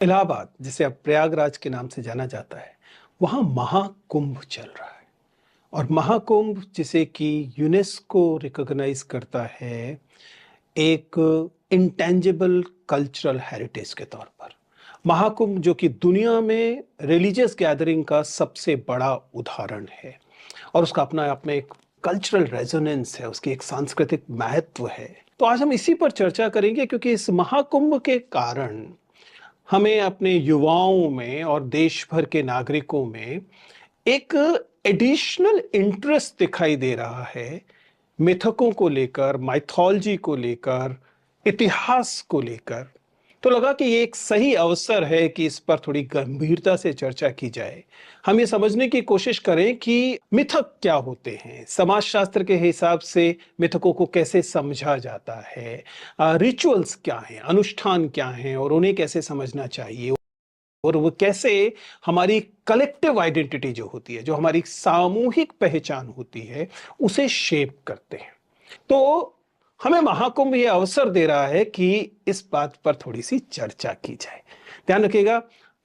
इलाहाबाद, जिसे अब प्रयागराज के नाम से जाना जाता है, वहाँ महाकुंभ चल रहा है। और महाकुंभ जिसे कि यूनेस्को रिकॉग्नाइज करता है एक इंटेंजिबल कल्चरल हेरिटेज के तौर पर। महाकुंभ जो कि दुनिया में रिलीजियस गैदरिंग का सबसे बड़ा उदाहरण है और उसका अपना आप में एक कल्चरल रेजोनेंस है, उसकी एक सांस्कृतिक महत्व है। तो आज हम इसी पर चर्चा करेंगे क्योंकि इस महाकुंभ के कारण हमें अपने युवाओं में और देश भर के नागरिकों में एक एडिशनल इंटरेस्ट दिखाई दे रहा है, मिथकों को लेकर, माइथोलॉजी को लेकर, इतिहास को लेकर। तो लगा कि ये एक सही अवसर है कि इस पर थोड़ी गंभीरता से चर्चा की जाए। हम ये समझने की कोशिश करें कि मिथक क्या होते हैं, समाजशास्त्र के हिसाब से मिथकों को कैसे समझा जाता है, रिचुअल्स क्या हैं, अनुष्ठान क्या हैं और उन्हें कैसे समझना चाहिए, और वो कैसे हमारी कलेक्टिव आइडेंटिटी जो होती है, जो हमारी सामूहिक पहचान होती है, उसे शेप करते हैं। तो हमें महाकुंभ ये अवसर दे रहा है कि इस बात पर थोड़ी सी चर्चा की जाए। ध्यान रखिएगा,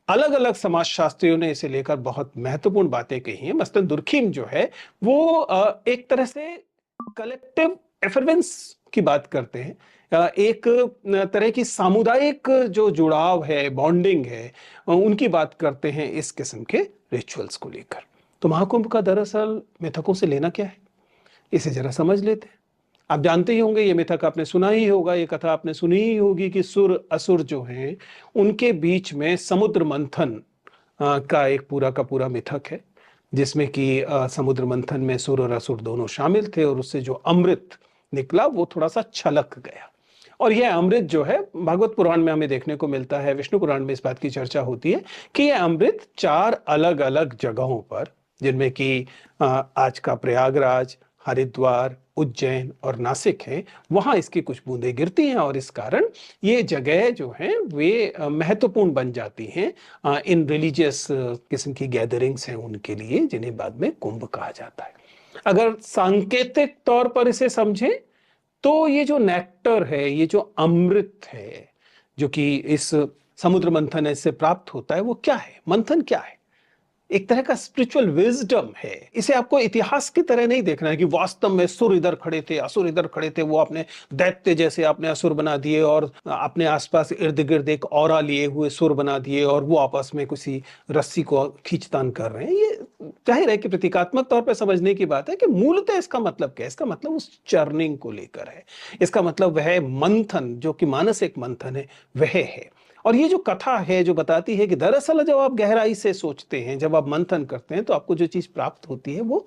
अलग अलग समाजशास्त्रियों ने इसे लेकर बहुत महत्वपूर्ण बातें कही हैं। मसलन दुर्खीम जो है वो एक तरह से कलेक्टिव एफर्वेंस की बात करते हैं। एक तरह की सामुदायिक जो जुड़ाव है, बॉन्डिंग है, उनकी बात करते हैं इस किस्म के रिचुअल्स को लेकर। तो महाकुंभ का दरअसल मिथकों से लेना क्या है, इसे जरा समझ लेते हैं। आप जानते ही होंगे, ये मिथक आपने सुना ही होगा, ये कथा आपने सुनी ही होगी कि सुर असुर जो हैं उनके बीच में समुद्र मंथन का एक पूरा का पूरा मिथक है, जिसमें कि समुद्र मंथन में सुर और असुर दोनों शामिल थे और उससे जो अमृत निकला वो थोड़ा सा छलक गया। और यह अमृत जो है भागवत पुराण में हमें देखने को मिलता है, विष्णु पुराण में इस बात की चर्चा होती है कि यह अमृत चार अलग अलग जगहों पर, जिनमें कि आज का प्रयागराज, हरिद्वार, उज्जैन और नासिक है, वहां इसकी कुछ बूंदें गिरती हैं और इस कारण ये जगह जो हैं वे महत्वपूर्ण बन जाती हैं इन रिलीजियस किस्म की गैदरिंग्स हैं उनके लिए, जिन्हें बाद में कुंभ कहा जाता है। अगर सांकेतिक तौर पर इसे समझें तो ये जो नेक्टर है, ये जो अमृत है, जो कि इस समुद्र मंथन से प्राप्त होता है, वो क्या है? मंथन क्या है? एक तरह का स्पिरिचुअल विजडम है। इसे आपको इतिहास की तरह नहीं देखना है कि वास्तव में सुर इधर खड़े थे, असुर इधर खड़े थे, वो आपने दैत्य जैसे आपने असुर बना दिए और अपने आसपास इर्द गिर्द एक ऑरा लिए हुए सुर बना दिए और वो आपस में किसी रस्सी को खींचतान कर रहे हैं। ये जाहिर है कि प्रतीकात्मक तौर पर समझने की बात है कि मूलतः इसका मतलब क्या है? इसका मतलब उस चर्निंग को लेकर है। इसका मतलब वह मंथन जो कि मानसिक मंथन है, वह है। और ये जो कथा है जो बताती है कि दरअसल जब आप गहराई से सोचते हैं, जब आप मंथन करते हैं, तो आपको जो चीज प्राप्त होती है वो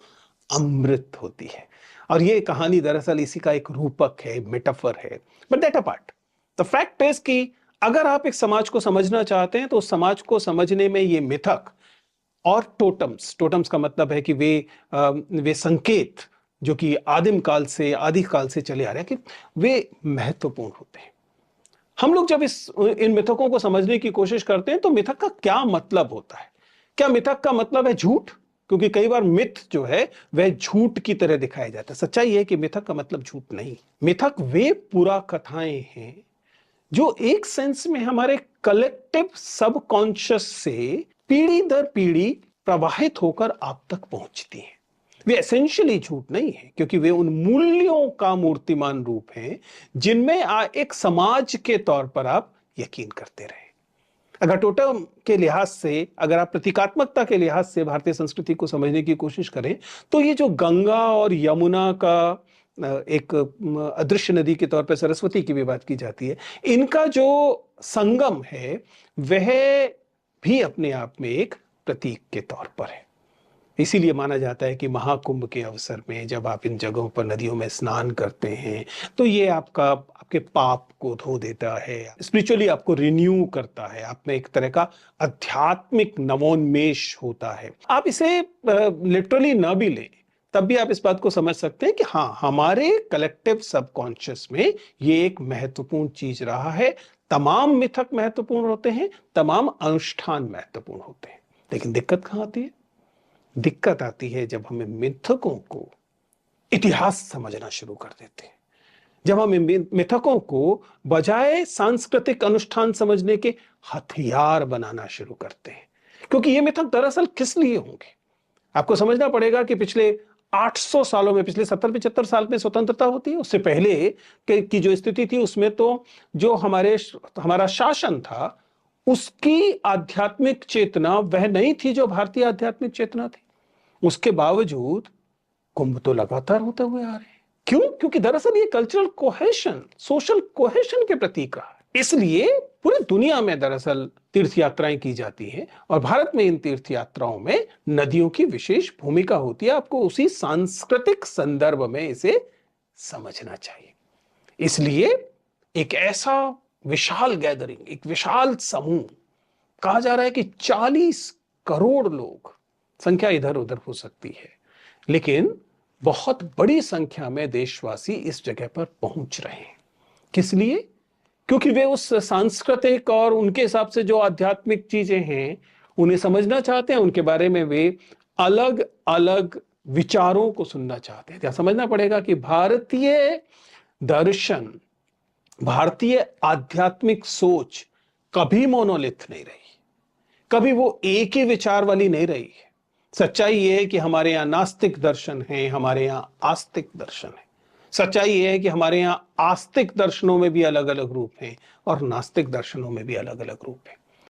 अमृत होती है। और ये कहानी दरअसल इसी का एक रूपक है, मेटाफर है। But that apart, the fact is कि अगर आप एक समाज को समझना चाहते हैं तो उस समाज को समझने में ये मिथक और टोटम्स, टोटम्स का मतलब है कि वे संकेत जो कि आदिम काल से, आदि काल से चले आ रहे हैं, कि वे महत्वपूर्ण होते हैं। हम लोग जब इस इन मिथकों को समझने की कोशिश करते हैं तो मिथक का क्या मतलब होता है? क्या मिथक का मतलब है झूठ? क्योंकि कई बार मिथ जो है वह झूठ की तरह दिखाया जाता है। सच्चाई है कि मिथक का मतलब झूठ नहीं। मिथक वे पूरा कथाएं हैं जो एक सेंस में हमारे कलेक्टिव सबकॉन्शियस से पीढ़ी दर पीढ़ी प्रवाहित होकर आप तक पहुंचती हैं। वे एसेंशियली झूठ नहीं है, क्योंकि वे उन मूल्यों का मूर्तिमान रूप हैं जिनमें एक समाज के तौर पर आप यकीन करते रहे। अगर टोटम के लिहाज से, अगर आप प्रतीकात्मकता के लिहाज से भारतीय संस्कृति को समझने की कोशिश करें, तो ये जो गंगा और यमुना का एक अदृश्य नदी के तौर पर सरस्वती की भी बात की जाती है, इनका जो संगम है वह भी अपने आप में एक प्रतीक के तौर पर है। इसीलिए माना जाता है कि महाकुंभ के अवसर में जब आप इन जगहों पर नदियों में स्नान करते हैं तो ये आपके पाप को धो देता है, स्पिरिचुअली आपको रिन्यू करता है, आप में एक तरह का आध्यात्मिक नवोन्मेष होता है। आप इसे लिटरली ना भी लें तब भी आप इस बात को समझ सकते हैं कि हाँ, हमारे कलेक्टिव सबकॉन्शियस में ये एक महत्वपूर्ण चीज रहा है। तमाम मिथक महत्वपूर्ण होते हैं, तमाम अनुष्ठान महत्वपूर्ण होते हैं, लेकिन दिक्कत कहां आती है? दिक्कत आती है जब हमें मिथकों को इतिहास समझना शुरू कर देते हैं, जब हम इन मिथकों को बजाय सांस्कृतिक अनुष्ठान समझने के हथियार बनाना शुरू करते हैं। क्योंकि ये मिथक दरअसल किस लिए होंगे, आपको समझना पड़ेगा कि पिछले 800 सालों में, पिछले 70-75 साल में स्वतंत्रता होती है, उससे पहले की जो स्थिति थी उसमें तो जो हमारा शासन था उसकी आध्यात्मिक चेतना वह नहीं थी जो भारतीय आध्यात्मिक चेतना थी। उसके बावजूद कुंभ तो लगातार होते हुए आ रहे हैं। क्यों? क्योंकि दरअसल ये कल्चरल कोहेशन, सोशल कोहेशन के प्रतीक रहा है। इसलिए पूरी दुनिया में दरअसल तीर्थ यात्राएं की जाती हैं और भारत में इन तीर्थ यात्राओं में नदियों की विशेष भूमिका होती है। आपको उसी सांस्कृतिक संदर्भ में इसे समझना चाहिए। इसलिए एक ऐसा विशाल गैदरिंग, एक विशाल समूह, कहा जा रहा है कि 40 करोड़ लोग, संख्या इधर उधर हो सकती है, लेकिन बहुत बड़ी संख्या में देशवासी इस जगह पर पहुंच रहे हैं। किस लिए? क्योंकि वे उस सांस्कृतिक और उनके हिसाब से जो आध्यात्मिक चीजें हैं उन्हें समझना चाहते हैं, उनके बारे में वे अलग अलग विचारों को सुनना चाहते हैं। क्या समझना पड़ेगा कि भारतीय दर्शन, भारतीय आध्यात्मिक सोच कभी मोनोलिथ नहीं रही, कभी वो एक ही विचार वाली नहीं रही है। सच्चाई ये है कि हमारे यहाँ नास्तिक दर्शन है, हमारे यहाँ आस्तिक दर्शन है। सच्चाई ये है कि हमारे यहाँ आस्तिक दर्शनों में भी अलग अलग रूप हैं और नास्तिक दर्शनों में भी अलग अलग रूप हैं।